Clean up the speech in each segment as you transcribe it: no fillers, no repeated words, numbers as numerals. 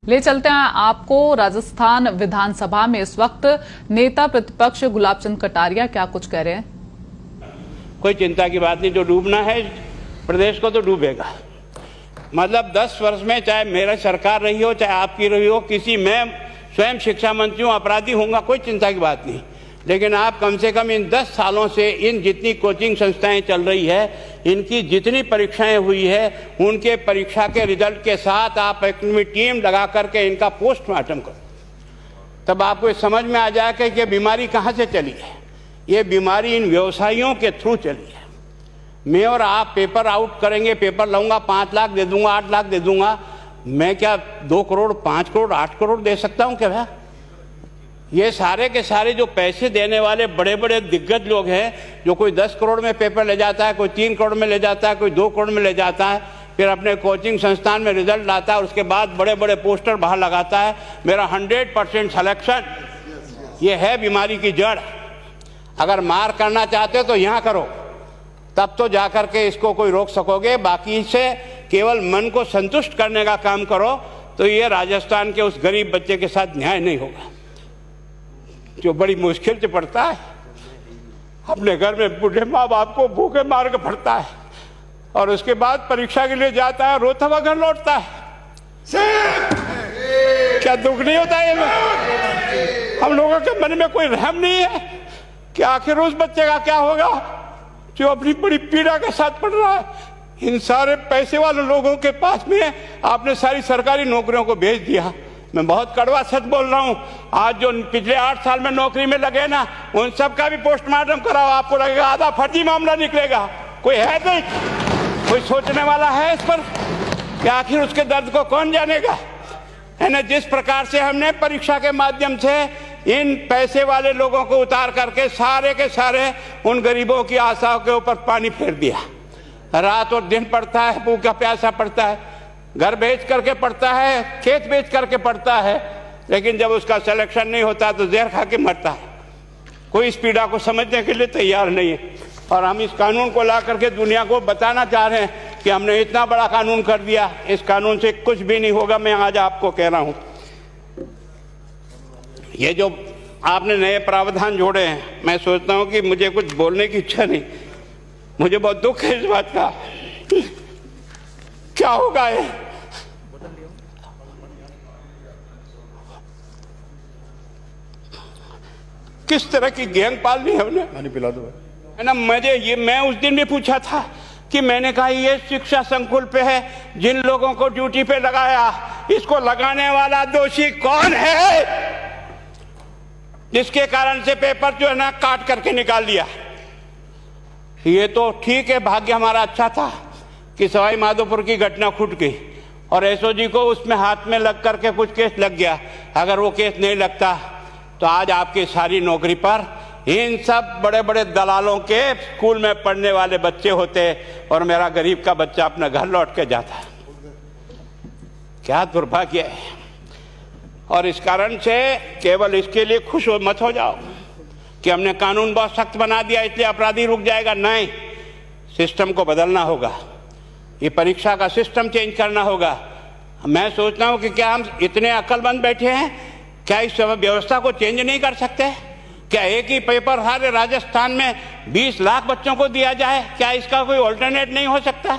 ले चलते हैं आपको राजस्थान विधानसभा में इस वक्त नेता प्रतिपक्ष गुलाब चंद कटारिया क्या कुछ कह रहे हैं। कोई चिंता की बात नहीं, जो डूबना है प्रदेश को तो डूबेगा। मतलब 10 वर्ष में चाहे मेरा सरकार रही हो चाहे आपकी रही हो, किसी मैं स्वयं शिक्षा मंत्री हूँ, अपराधी होऊंगा, कोई चिंता की बात नहीं। लेकिन आप कम से कम इन 10 सालों से इन जितनी कोचिंग संस्थाएं चल रही है, इनकी जितनी परीक्षाएं हुई है, उनके परीक्षा के रिजल्ट के साथ आप एक टीम लगा करके इनका पोस्टमार्टम करो, तब आपको समझ में आ जाएगा कि बीमारी कहाँ से चली है। ये बीमारी इन व्यवसायियों के थ्रू चली है। मैं और आप पेपर आउट करेंगे, पेपर लाऊंगा, 5 लाख दे दूंगा, 8 लाख दे दूंगा, मैं क्या 2 करोड़ 5 करोड़ 8 करोड़ दे सकता हूँ क्या भैया? ये सारे के सारे जो पैसे देने वाले बड़े बड़े दिग्गज लोग हैं, जो कोई 10 करोड़ में पेपर ले जाता है, कोई 3 करोड़ में ले जाता है, कोई 2 करोड़ में ले जाता है, फिर अपने कोचिंग संस्थान में रिजल्ट लाता है, उसके बाद बड़े बड़े पोस्टर बाहर लगाता है, मेरा 100% सिलेक्शन। ये है बीमारी की जड़। अगर मार करना चाहते हो तो यहाँ करो, तब तो जाकर के इसको कोई रोक सकोगे। बाकी से केवल मन को संतुष्ट करने का काम करो तो ये राजस्थान के उस गरीब बच्चे के साथ न्याय नहीं होगा, जो बड़ी मुश्किल से पढ़ता है, अपने घर में बूढ़े माँ बाप को भूखे मार के पढ़ता है और उसके बाद परीक्षा के लिए जाता है, रोता हुआ घर लौटता है। क्या दुख नहीं होता है? हम लोगों के मन में कोई रहम नहीं है कि आखिर उस बच्चे का क्या होगा जो अपनी बड़ी पीड़ा के साथ पढ़ रहा है। इन सारे पैसे वाले लोगों के पास में आपने सारी सरकारी नौकरियों को भेज दिया। मैं बहुत कड़वा सच बोल रहा हूं। आज जो पिछले 8 साल में नौकरी में लगे ना, उन सब का भी पोस्टमार्टम कराओ, आपको लगेगा आधा फर्जी मामला निकलेगा। कोई है नहीं, कोई सोचने वाला है इस पर कि आखिर उसके दर्द को कौन जानेगा, है ना। जिस प्रकार से हमने परीक्षा के माध्यम से इन पैसे वाले लोगों को उतार करके सारे के सारे उन गरीबों की आशाओं के ऊपर पानी फेर दिया। रात और दिन पड़ता है, भूखा प्यासा पड़ता है, घर बेच करके पढ़ता है, खेत बेच करके पढ़ता है, लेकिन जब उसका सिलेक्शन नहीं होता तो जहर खा के मरता है। कोई इस पीड़ा को समझने के लिए तैयार नहीं है। और हम इस कानून को ला करके दुनिया को बताना चाह रहे हैं कि हमने इतना बड़ा कानून कर दिया, इस कानून से कुछ भी नहीं होगा। मैं आज आपको कह रहा हूं, ये जो आपने नए प्रावधान जोड़े हैं, मैं सोचता हूं कि मुझे कुछ बोलने की इच्छा नहीं, मुझे बहुत दुख है इस बात का। क्या होगा ये? किस तरह की गैंग पालनी है उन्हें? पानी पिला दो, है ना। मैं उस दिन भी पूछा था कि मैंने कहा ये शिक्षा संकुल पे है, जिन लोगों को ड्यूटी पे लगाया, इसको लगाने वाला दोषी कौन है, जिसके कारण से पेपर जो है ना काट करके निकाल दिया। ये तो ठीक है, भाग्य हमारा अच्छा था कि सवाई माधोपुर की घटना फूट गई और एसओजी को उसमें हाथ में लग करके कुछ केस लग गया। अगर वो केस नहीं लगता तो आज आपकी सारी नौकरी पर इन सब बड़े बड़े दलालों के स्कूल में पढ़ने वाले बच्चे होते और मेरा गरीब का बच्चा अपना घर लौट के जाता। क्या दुर्भाग्य है। और इस कारण से केवल इसके लिए खुश मत हो जाओ कि हमने कानून बहुत सख्त बना दिया इसलिए अपराधी रुक जाएगा। नहीं, सिस्टम को बदलना होगा, ये परीक्षा का सिस्टम चेंज करना होगा। मैं सोचता हूं कि क्या हम इतने अक्लमंद बैठे हैं, क्या इस व्यवस्था को चेंज नहीं कर सकते? क्या एक ही पेपर हर राजस्थान में 20 लाख बच्चों को दिया जाए? क्या इसका कोई ऑल्टरनेट नहीं हो सकता?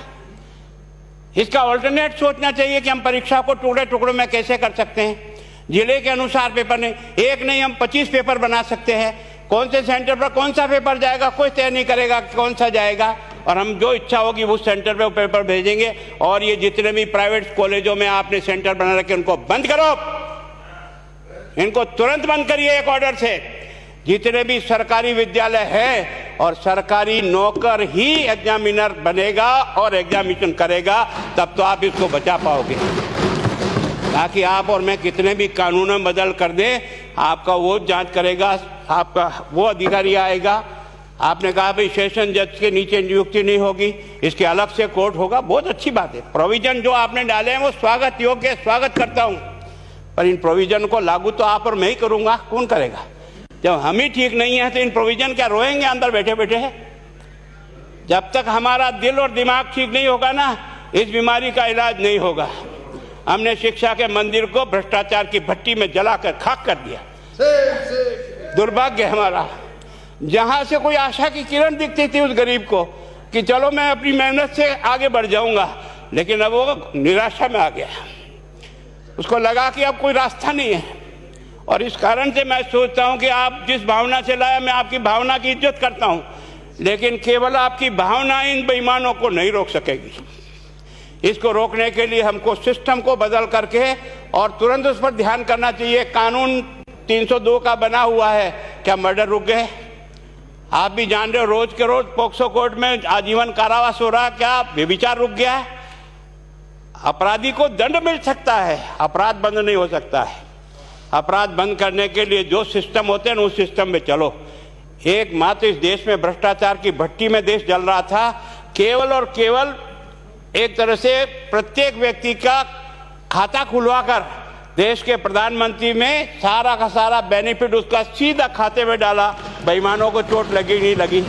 इसका ऑल्टरनेट सोचना चाहिए कि हम परीक्षा को टुकड़े टुकड़ों में कैसे कर सकते हैं। जिले के अनुसार पेपर नहीं, एक नहीं हम 25 पेपर बना सकते हैं। कौन से सेंटर पर कौन सा पेपर जाएगा कोई तय नहीं करेगा कौन सा जाएगा, और हम जो इच्छा होगी उस सेंटर पे वो पेपर भेजेंगे। और ये जितने भी प्राइवेट कॉलेजों में आपने सेंटर बना रखे उनको बंद करो, इनको तुरंत बंद करिए एक ऑर्डर से। जितने भी सरकारी विद्यालय है और सरकारी नौकर ही एग्जामिनर बनेगा और एग्जामिनेशन करेगा, तब तो आप इसको बचा पाओगे। ताकि आप और मैं कितने भी कानून बदल कर दें, आपका वो जांच करेगा, आपका वो अधिकारी आएगा। आपने कहा भाई सेशन जज के नीचे नियुक्ति नहीं होगी, इसके अलग से कोर्ट होगा, बहुत अच्छी बात है। प्रोविजन जो आपने डाले हैं वो स्वागत योग्य है, स्वागत करता हूं, पर इन प्रोविजन को लागू तो आप और मैं ही करूंगा, कौन करेगा? जब हम ही ठीक नहीं है तो इन प्रोविजन क्या रोएंगे अंदर बैठे बैठे? जब तक हमारा दिल और दिमाग ठीक नहीं होगा ना, इस बीमारी का इलाज नहीं होगा। हमने शिक्षा के मंदिर को भ्रष्टाचार की भट्टी में जलाकर खाक कर दिया। दुर्भाग्य हमारा, जहां से कोई आशा की किरण दिखती थी उस गरीब को कि चलो मैं अपनी मेहनत से आगे बढ़ जाऊंगा, लेकिन अब वो निराशा में आ गया। उसको लगा कि अब कोई रास्ता नहीं है। और इस कारण से मैं सोचता हूं कि आप जिस भावना से लाया, मैं आपकी भावना की इज्जत करता हूं, लेकिन केवल आपकी भावना इन बेईमानों को नहीं रोक सकेगी। इसको रोकने के लिए हमको सिस्टम को बदल करके और तुरंत उस पर ध्यान करना चाहिए। कानून 302 का बना हुआ है, क्या मर्डर रुक गए? आप भी जान रहे हो, रोज के रोज पोक्सो कोर्ट में आजीवन कारावास हो रहा, क्या व्यभिचार रुक गया है? अपराधी को दंड मिल सकता है, अपराध बंद नहीं हो सकता है। अपराध बंद करने के लिए जो सिस्टम होते हैं उस सिस्टम में चलो। एकमात्र इस देश में भ्रष्टाचार की भट्टी में देश जल रहा था। केवल और केवल एक तरह से प्रत्येक व्यक्ति का खाता खुलवाकर देश के प्रधानमंत्री में सारा का सारा बेनिफिट उसका सीधा खाते में डाला। बेईमानों को चोट लगी नहीं लगी।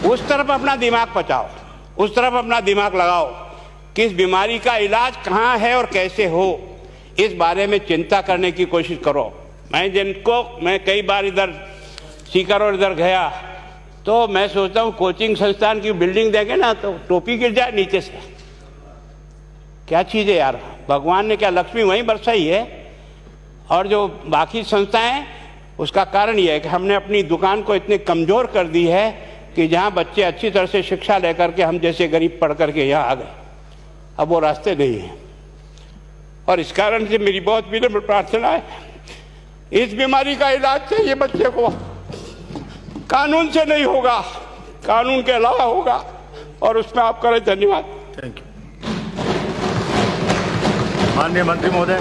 उस तरफ अपना दिमाग बचाओ, उस तरफ अपना दिमाग लगाओ। किस बीमारी का इलाज कहाँ है और कैसे हो, इस बारे में चिंता करने की कोशिश करो। मैं कई बार इधर सीकर और इधर गया तो मैं सोचता हूँ कोचिंग संस्थान की बिल्डिंग देंगे ना तो टोपी गिर जाए नीचे से। क्या चीज़ है यार, भगवान ने क्या लक्ष्मी वहीं बरसाई है। और जो बाकी संस्थाएं, उसका कारण यह है कि हमने अपनी दुकान को इतनी कमज़ोर कर दी है कि जहाँ बच्चे अच्छी तरह से शिक्षा लेकर के हम जैसे गरीब पढ़ करके यहाँ आ गए, अब वो रास्ते नहीं हैं। और इस कारण से मेरी बहुत विनम्र प्रार्थना है, इस बीमारी का इलाज चाहिए बच्चे को, कानून से नहीं होगा, कानून के अलावा होगा। और उसमें आप करें। धन्यवाद। Thank you. माननीय मंत्री महोदय।